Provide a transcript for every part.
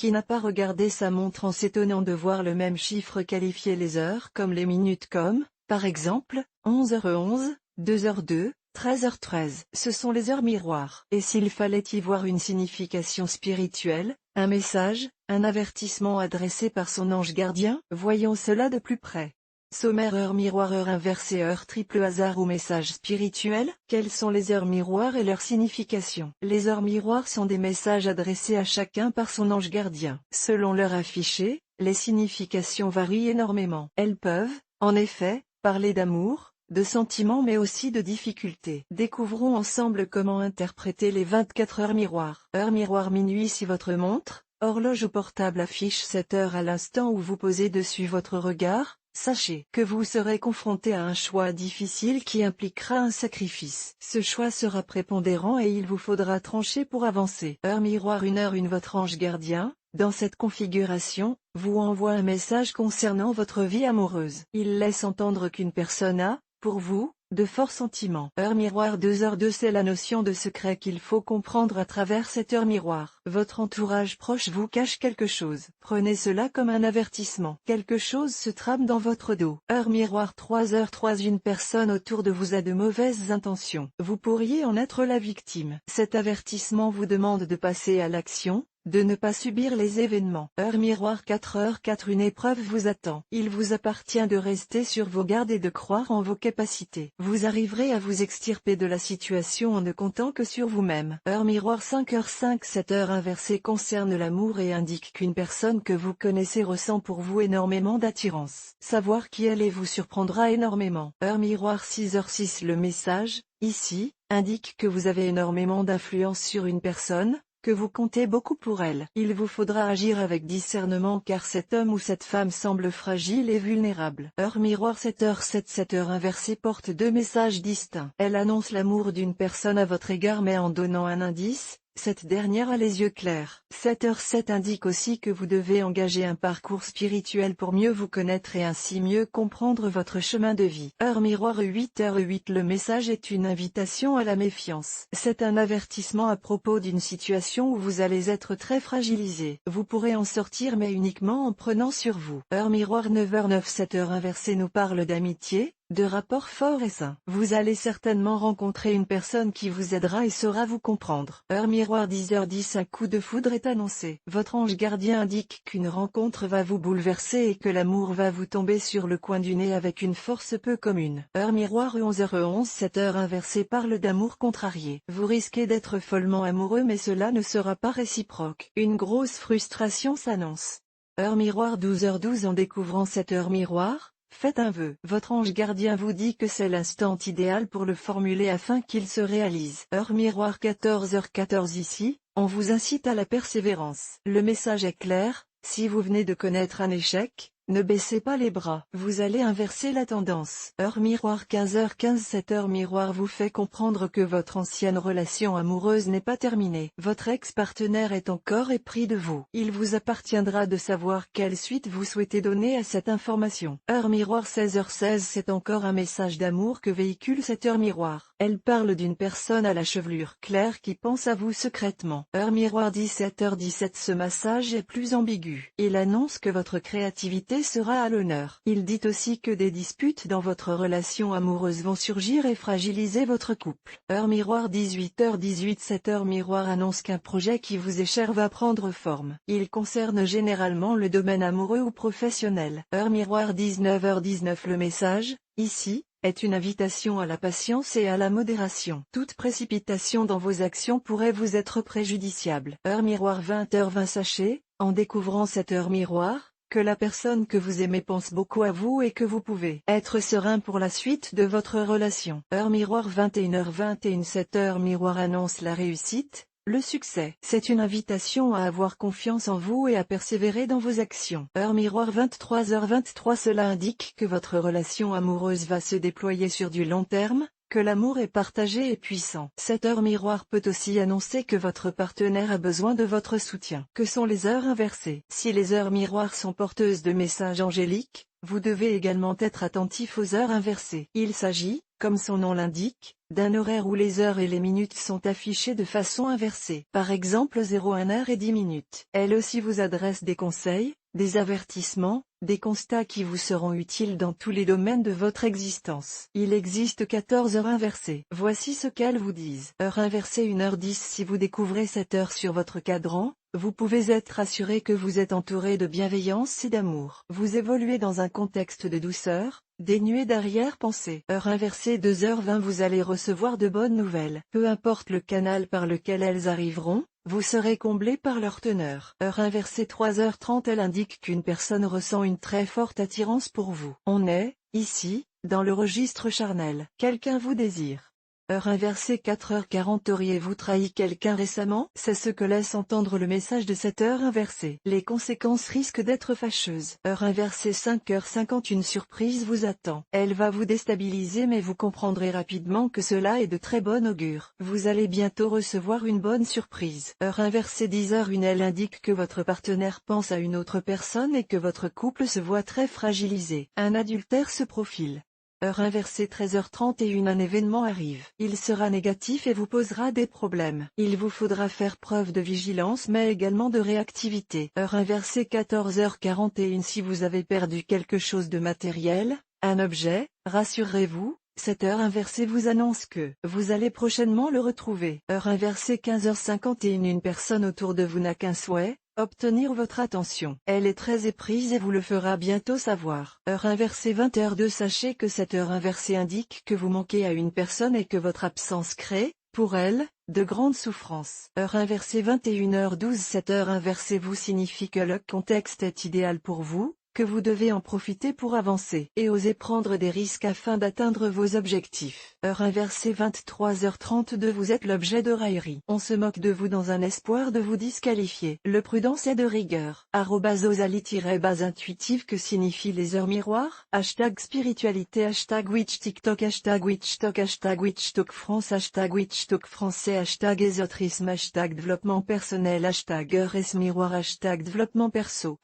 Qui n'a pas regardé sa montre en s'étonnant de voir le même chiffre qualifier les heures comme les minutes comme, par exemple, 11h11, 2h02, 13h13. Ce sont les heures miroirs. Et s'il fallait y voir une signification spirituelle, un message, un avertissement adressé par son ange gardien? Voyons cela de plus près. Sommaire, heure miroir, heure inversée, heure triple, hasard ou message spirituel? Quelles sont les heures miroirs et leur signification? Les heures miroirs sont des messages adressés à chacun par son ange gardien. Selon l'heure affichée, les significations varient énormément. Elles peuvent, en effet, parler d'amour, de sentiments mais aussi de difficultés. Découvrons ensemble comment interpréter les 24 heures miroirs. Heure miroir minuit. Si votre montre, horloge ou portable affiche cette heure à l'instant où vous posez dessus votre regard, sachez que vous serez confronté à un choix difficile qui impliquera un sacrifice. Ce choix sera prépondérant et il vous faudra trancher pour avancer. Heure miroir 1h1. Votre ange gardien, dans cette configuration, vous envoie un message concernant votre vie amoureuse. Il laisse entendre qu'une personne a, pour vous, de forts sentiments. Heure miroir 2h2. C'est la notion de secret qu'il faut comprendre à travers cette heure miroir. Votre entourage proche vous cache quelque chose. Prenez cela comme un avertissement. Quelque chose se trame dans votre dos. Heure miroir 3h3. Une personne autour de vous a de mauvaises intentions. Vous pourriez en être la victime. Cet avertissement vous demande de passer à l'action, de ne pas subir les événements. Heure miroir 4h4. Une épreuve vous attend. Il vous appartient de rester sur vos gardes et de croire en vos capacités. Vous arriverez à vous extirper de la situation en ne comptant que sur vous-même. Heure miroir 5h5. Cette heure inversée concerne l'amour et indique qu'une personne que vous connaissez ressent pour vous énormément d'attirance. Savoir qui elle est vous surprendra énormément. Heure miroir 6h6. Le message, ici, indique que vous avez énormément d'influence sur une personne, que vous comptez beaucoup pour elle. Il vous faudra agir avec discernement car cet homme ou cette femme semble fragile et vulnérable. Heure miroir 7h7. Cette heure inversée porte deux messages distincts. Elle annonce l'amour d'une personne à votre égard mais en donnant un indice, cette dernière a les yeux clairs. 7h7 indique aussi que vous devez engager un parcours spirituel pour mieux vous connaître et ainsi mieux comprendre votre chemin de vie. Heure miroir 8h8. Le message est une invitation à la méfiance. C'est un avertissement à propos d'une situation où vous allez être très fragilisé. Vous pourrez en sortir mais uniquement en prenant sur vous. Heure miroir 9h9. Cette heure inversée nous parle d'amitié, de rapports forts et sains. Vous allez certainement rencontrer une personne qui vous aidera et saura vous comprendre. Heure miroir 10h10. Un coup de foudre est annoncé. Votre ange gardien indique qu'une rencontre va vous bouleverser et que l'amour va vous tomber sur le coin du nez avec une force peu commune. Heure miroir 11h11. Cette heure inversée parle d'amour contrarié. Vous risquez d'être follement amoureux mais cela ne sera pas réciproque. Une grosse frustration s'annonce. Heure miroir 12h12. En découvrant cette heure miroir, faites un vœu. Votre ange gardien vous dit que c'est l'instant idéal pour le formuler afin qu'il se réalise. Heure miroir 14h14. Ici, on vous incite à la persévérance. Le message est clair, si vous venez de connaître un échec, ne baissez pas les bras. Vous allez inverser la tendance. Heure miroir 15h15. Cette heure miroir vous fait comprendre que votre ancienne relation amoureuse n'est pas terminée. Votre ex-partenaire est encore épris de vous. Il vous appartiendra de savoir quelle suite vous souhaitez donner à cette information. Heure miroir 16h16. C'est encore un message d'amour que véhicule cette heure miroir. Elle parle d'une personne à la chevelure claire qui pense à vous secrètement. Heure miroir 17h17. Ce message est plus ambigu. Il annonce que votre créativité sera à l'honneur. Il dit aussi que des disputes dans votre relation amoureuse vont surgir et fragiliser votre couple. Heure miroir 18h18. Cette heure miroir annonce qu'un projet qui vous est cher va prendre forme. Il concerne généralement le domaine amoureux ou professionnel. Heure miroir 19h19. Le message, ici, est une invitation à la patience et à la modération. Toute précipitation dans vos actions pourrait vous être préjudiciable. Heure miroir 20h20. Sachez, en découvrant cette heure miroir, que la personne que vous aimez pense beaucoup à vous et que vous pouvez être serein pour la suite de votre relation. Heure miroir 21h21. Cette heure miroir annonce la réussite, le succès. C'est une invitation à avoir confiance en vous et à persévérer dans vos actions. Heure miroir 23h23. Cela indique que votre relation amoureuse va se déployer sur du long terme, que l'amour est partagé et puissant. Cette heure miroir peut aussi annoncer que votre partenaire a besoin de votre soutien. Que sont les heures inversées? Si les heures miroirs sont porteuses de messages angéliques, Vous devez également être attentif aux heures inversées. Il s'agit, comme son nom l'indique, d'un horaire où les heures et les minutes sont affichées de façon inversée. Par exemple 01h et 10 minutes. Elle aussi vous adresse des conseils, des avertissements, des constats qui vous seront utiles dans tous les domaines de votre existence. Il existe 14 heures inversées. Voici ce qu'elles vous disent. Heure inversée 1h10. Si vous découvrez cette heure sur votre cadran, vous pouvez être assuré que vous êtes entouré de bienveillance et d'amour. Vous évoluez dans un contexte de douceur, dénué d'arrière-pensée. Heure inversée 2h20. Vous allez recevoir de bonnes nouvelles. Peu importe le canal par lequel elles arriveront, vous serez comblé par leur teneur. Heure inversée 3h30. Elle indique qu'une personne ressent une très forte attirance pour vous. On est, ici, dans le registre charnel. Quelqu'un vous désire. Heure inversée 4h40. Auriez-vous trahi quelqu'un récemment? C'est ce que laisse entendre le message de cette heure inversée. Les conséquences risquent d'être fâcheuses. Heure inversée 5h50. Une surprise vous attend. Elle va vous déstabiliser mais vous comprendrez rapidement que cela est de très bon augure. Vous allez bientôt recevoir une bonne surprise. Heure inversée 10h01. Elle indique que votre partenaire pense à une autre personne et que votre couple se voit très fragilisé. Un adultère se profile. Heure inversée 13h31. Un événement arrive. Il sera négatif et vous posera des problèmes. Il vous faudra faire preuve de vigilance mais également de réactivité. Heure inversée 14h41. Si vous avez perdu quelque chose de matériel, un objet, rassurez-vous, cette heure inversée vous annonce que vous allez prochainement le retrouver. Heure inversée 15h51. Une personne autour de vous n'a qu'un souhait: obtenir votre attention. Elle est très éprise et vous le fera bientôt savoir. Heure inversée 20h02. Sachez que cette heure inversée indique que vous manquez à une personne et que votre absence crée, pour elle, de grandes souffrances. Heure inversée 21h12. Cette heure inversée vous signifie que le contexte est idéal pour vous, que vous devez en profiter pour avancer et oser prendre des risques afin d'atteindre vos objectifs. Heure inversée 23h32. Vous êtes l'objet de raillerie. On se moque de vous dans un espoir de vous disqualifier. Le prudence est de rigueur. @osali-base intuitive. Que signifient les heures miroirs? #spiritualité, #witch TikTok, #witchtalk, #witchtalk France, #witchtalk français, #ésotrisme, #développement personnel, #heures miroir, #développement perso,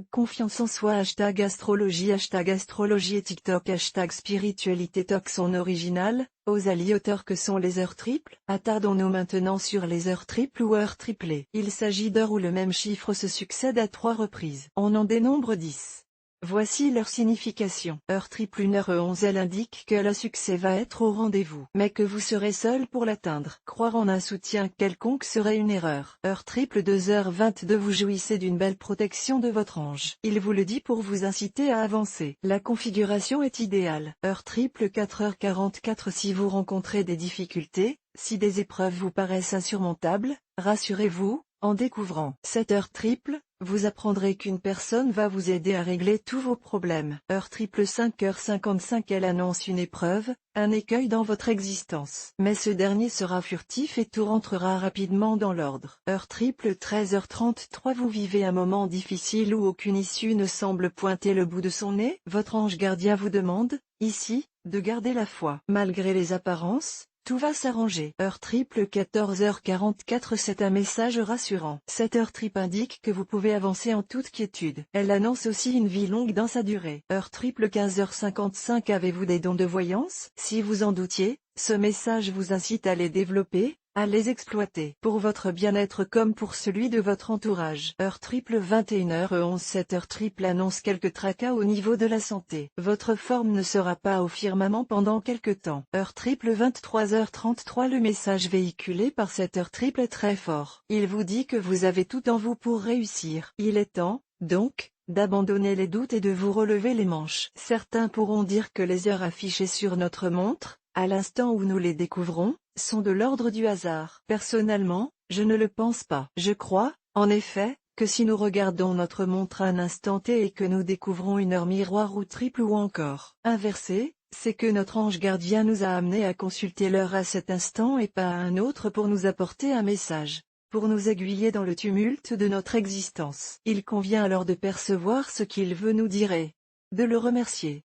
#confiance en soi, #astrologie, #astrologie et TikTok, #spiritualité talk. Son original, Osali. Auteur. Que sont les heures triples? Attardons-nous maintenant sur les heures triples ou heures triplées. Il s'agit d'heures où le même chiffre se succède à 3 reprises. On en dénombre 10. Voici leur signification. Heure triple 1h11. Elle indique que le succès va être au rendez-vous, mais que vous serez seul pour l'atteindre. Croire en un soutien quelconque serait une erreur. Heure triple 2h22. Vous jouissez d'une belle protection de votre ange. Il vous le dit pour vous inciter à avancer. La configuration est idéale. Heure triple 4h44. Si vous rencontrez des difficultés, si des épreuves vous paraissent insurmontables, rassurez-vous, en découvrant cette heure triple, vous apprendrez qu'une personne va vous aider à régler tous vos problèmes. Heure triple 5h55. Elle annonce une épreuve, un écueil dans votre existence. Mais ce dernier sera furtif et tout rentrera rapidement dans l'ordre. Heure triple 13h33. Vous vivez un moment difficile où aucune issue ne semble pointer le bout de son nez. Votre ange gardien vous demande, ici, de garder la foi. Malgré les apparences, tout va s'arranger. Heure triple 14h44. C'est un message rassurant. Cette heure triple indique que vous pouvez avancer en toute quiétude. Elle annonce aussi une vie longue dans sa durée. Heure triple 15h55. Avez-vous des dons de voyance? Si vous en doutiez, ce message vous incite à les développer, à les exploiter, pour votre bien-être comme pour celui de votre entourage. Heure triple 21h11. Cette heure triple annonce quelques tracas au niveau de la santé. Votre forme ne sera pas au firmament pendant quelque temps. Heure triple 23h33. Le message véhiculé par cette heure triple est très fort. Il vous dit que vous avez tout en vous pour réussir. Il est temps, donc, d'abandonner les doutes et de vous relever les manches. Certains pourront dire que les heures affichées sur notre montre, à l'instant où nous les découvrons, sont de l'ordre du hasard. Personnellement, je ne le pense pas. Je crois, en effet, que si nous regardons notre montre à un instant T et que nous découvrons une heure miroir ou triple ou encore inversée, c'est que notre ange gardien nous a amenés à consulter l'heure à cet instant et pas à un autre pour nous apporter un message, pour nous aiguiller dans le tumulte de notre existence. Il convient alors de percevoir ce qu'il veut nous dire et de le remercier.